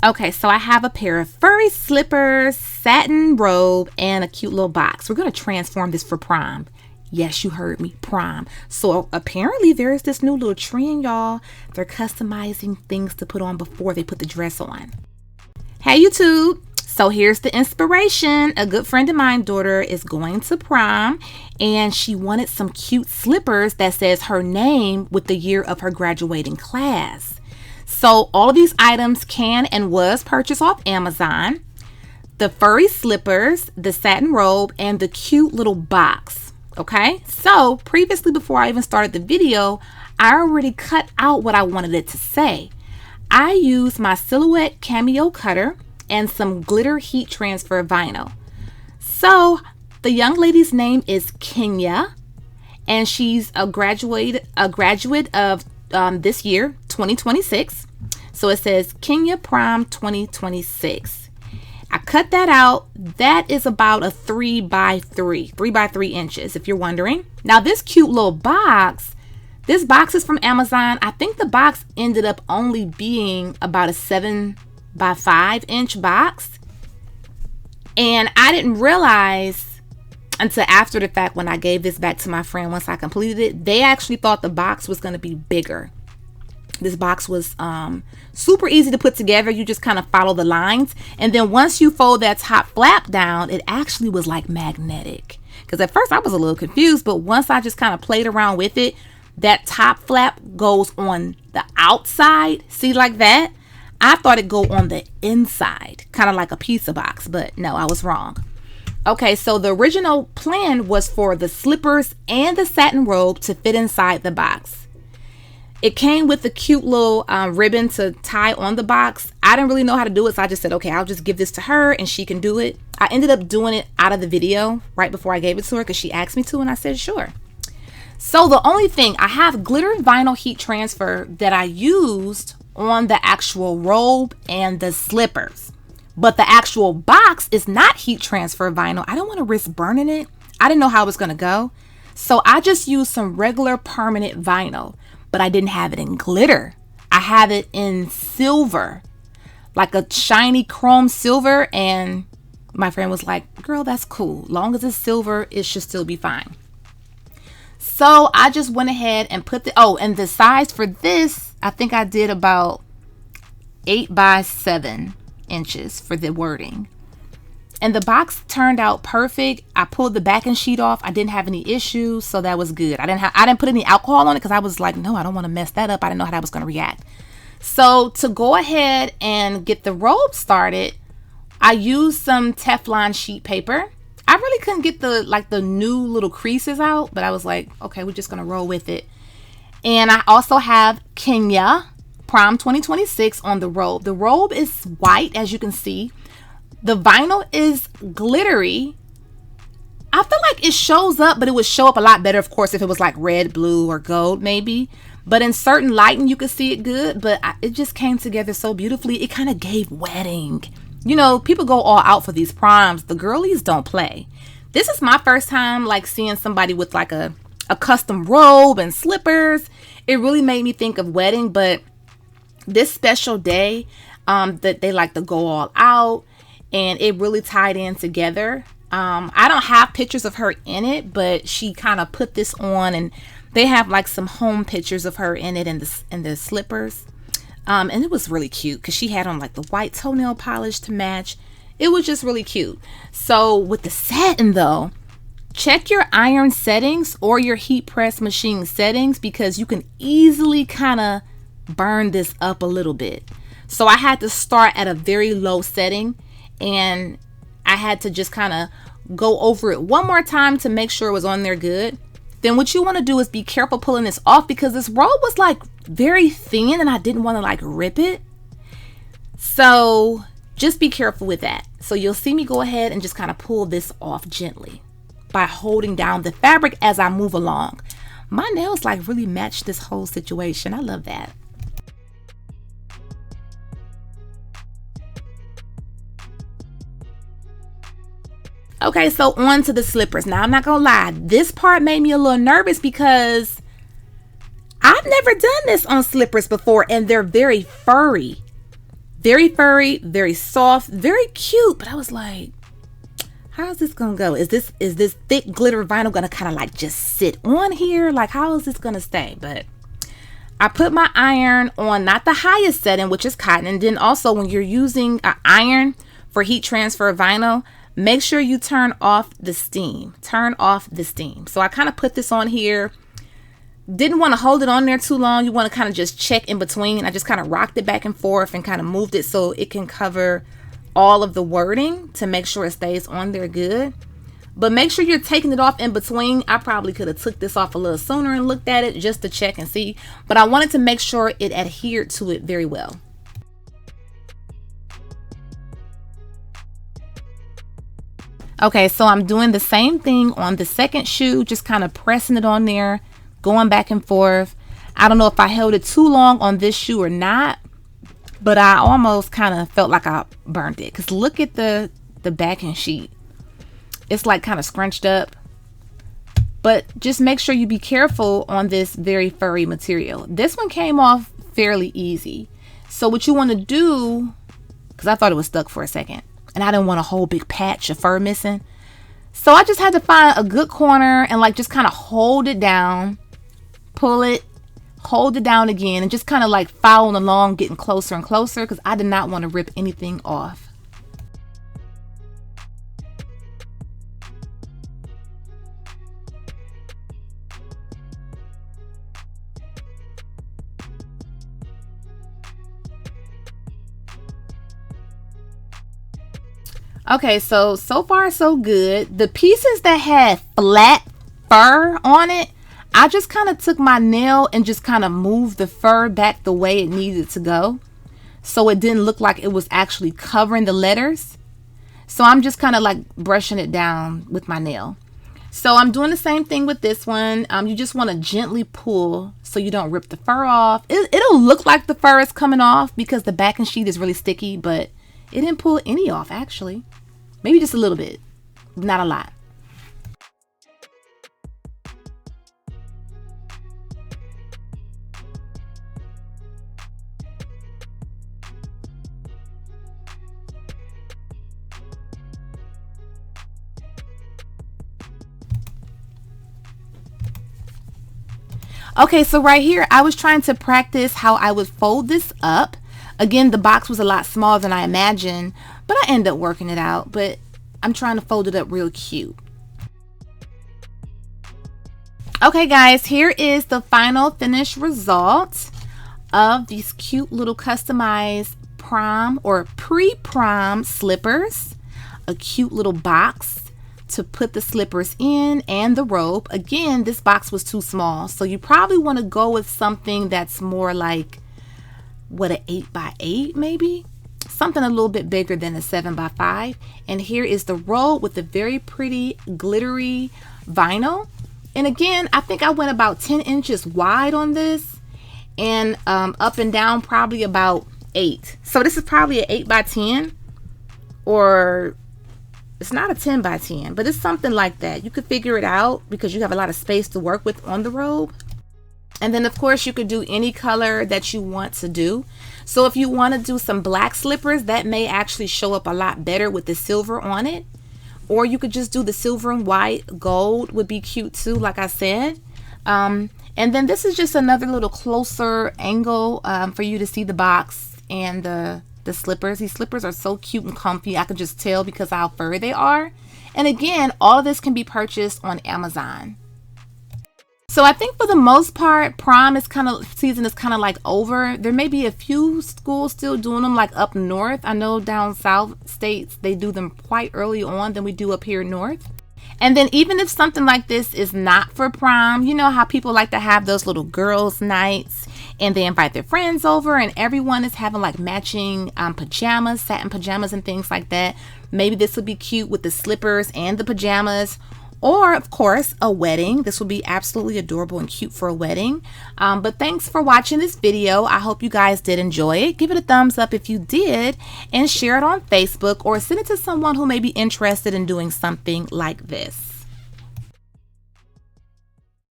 Okay, so I have a pair of furry slippers, satin robe, and a cute little box. We're going to transform this for prom. Yes, you heard me, prom. So apparently there's this new little trend, y'all. They're customizing things to put on before they put the dress on. Hey, YouTube. So here's the inspiration. A good friend of mine, daughter, is going to prom, and she wanted some cute slippers that says her name with the year of her graduating class. So all of these items can and was purchased off Amazon. The furry slippers, the satin robe, and the cute little box. Okay, so previously, before I even started the video, I already cut out what I wanted it to say. I used my Silhouette Cameo cutter and some glitter heat transfer vinyl. So the young lady's name is Kenya, and she's a graduate of this year, 2026. So it says Kenya Prom 2026. I cut that out. That is about a 3 by 3 inches, if you're wondering. Now this cute little box, this box is from Amazon. I think the box ended up only being about a 7 by 5 inch box. And I didn't realize until after the fact, when I gave this back to my friend once I completed it, they actually thought the box was going to be bigger. This box was super easy to put together. You just kind of follow the lines, and then once you fold that top flap down, it actually was like magnetic. Because at first I was a little confused, but once I just kind of played around with it, that top flap goes on the outside. See, like that? I thought it'd go on the inside, kind of like a pizza box, but no, I was wrong. Okay, so the original plan was for the slippers and the satin robe to fit inside the box. It came with a cute little ribbon to tie on the box. I didn't really know how to do it, so I just said, okay, I'll just give this to her and she can do it. I ended up doing it out of the video right before I gave it to her because she asked me to, and I said, sure. So the only thing, I have glitter vinyl heat transfer that I used on the actual robe and the slippers. But the actual box is not heat transfer vinyl. I don't want to risk burning it. I didn't know how it was going to go. So I just used some regular permanent vinyl, but I didn't have it in glitter. I have it in silver, like a shiny chrome silver. And my friend was like, girl, that's cool. Long as it's silver, it should still be fine. So I just went ahead and put and the size for this, I think I did about 8 by 7 inches for the wording. And the box turned out perfect. I pulled the backing sheet off. I didn't have any issues, so that was good. I didn't put any alcohol on it because I was like, no, I don't want to mess that up. I didn't know how that was going to react. So to go ahead and get the robe started, I used some Teflon sheet paper. I really couldn't get the new little creases out, but I was like, okay, we're just going to roll with it. And I also have Kenya Prom 2026 on the robe. The robe is white, as you can see. The vinyl is glittery. I feel like it shows up, but it would show up a lot better, of course, if it was like red, blue, or gold, maybe. But in certain lighting, you could see it good, but it just came together so beautifully. It kind of gave wedding. You know, people go all out for these proms. The girlies don't play. This is my first time like seeing somebody with like a custom robe and slippers. It really made me think of wedding, but this special day that they like to go all out, and it really tied in together. I don't have pictures of her in it, but she kind of put this on, and they have like some home pictures of her in it and the slippers. And it was really cute because she had on like the white toenail polish to match. It was just really cute. So with the satin though, check your iron settings or your heat press machine settings, because you can easily kind of burn this up a little bit. So I had to start at a very low setting, and I had to just kind of go over it one more time to make sure it was on there good. Then what you want to do is be careful pulling this off, because this robe was like very thin and I didn't want to like rip it. So just be careful with that. So you'll see me go ahead and just kind of pull this off gently by holding down the fabric as I move along. My nails like really match this whole situation. I love that. Okay, so on to the slippers. Now, I'm not gonna lie, this part made me a little nervous because I've never done this on slippers before, and they're very furry. Very furry, very soft, very cute. But I was like, how's this gonna go? Is this thick glitter vinyl gonna kind of like just sit on here? Like, how is this gonna stay? But I put my iron on not the highest setting, which is cotton. And then also when you're using an iron for heat transfer vinyl, make sure you turn off the steam. Turn off the steam. So I kind of put this on here. Didn't want to hold it on there too long. You want to kind of just check in between. I just kind of rocked it back and forth and kind of moved it so it can cover all of the wording to make sure it stays on there good. But make sure you're taking it off in between. I probably could have took this off a little sooner and looked at it just to check and see. But I wanted to make sure it adhered to it very well. Okay, so I'm doing the same thing on the second shoe, just kind of pressing it on there, going back and forth. I don't know if I held it too long on this shoe or not, but I almost kind of felt like I burned it. Because look at the backing sheet. It's like kind of scrunched up. But just make sure you be careful on this very furry material. This one came off fairly easy. So what you want to do, because I thought it was stuck for a second, and I didn't want a whole big patch of fur missing. So I just had to find a good corner and like just kind of hold it down, pull it, hold it down again, and just kind of like following along, getting closer and closer, because I did not want to rip anything off. Okay, so far so good. The pieces that had flat fur on it, I just kind of took my nail and just kind of moved the fur back the way it needed to go, so it didn't look like it was actually covering the letters. So I'm just kind of like brushing it down with my nail. So I'm doing the same thing with this one. You just want to gently pull so you don't rip the fur off. It'll look like the fur is coming off because the backing sheet is really sticky, but it didn't pull any off actually. Maybe just a little bit, not a lot. Okay, so right here, I was trying to practice how I would fold this up. Again, the box was a lot smaller than I imagined, but I ended up working it out. But I'm trying to fold it up real cute. Okay, guys, here is the final finished result of these cute little customized prom or pre-prom slippers. A cute little box to put the slippers in and the robe. Again, this box was too small, so you probably want to go with something that's more like, what, an 8x8 maybe? Something a little bit bigger than a 7x5. And here is the robe with the very pretty glittery vinyl. And again, I think I went about 10 inches wide on this, and up and down probably about 8. So this is probably an 8x10, or it's not a 10x10, but it's something like that. You could figure it out because you have a lot of space to work with on the robe. And then of course you could do any color that you want to do. So if you want to do some black slippers, that may actually show up a lot better with the silver on it. Or you could just do the silver and white. Gold would be cute too, like I said. And then this is just another little closer angle for you to see the box and the slippers. These slippers are so cute and comfy. I can just tell because of how furry they are. And again, all of this can be purchased on Amazon. So I think for the most part, prom season is kind of like over. There may be a few schools still doing them, like up north. I know down south states, they do them quite early on than we do up here north. And then even if something like this is not for prom, you know how people like to have those little girls' nights and they invite their friends over and everyone is having like matching pajamas, satin pajamas and things like that. Maybe this would be cute with the slippers and the pajamas. Or, of course, a wedding. This will be absolutely adorable and cute for a wedding. But thanks for watching this video. I hope you guys did enjoy it. Give it a thumbs up if you did. And share it on Facebook or send it to someone who may be interested in doing something like this.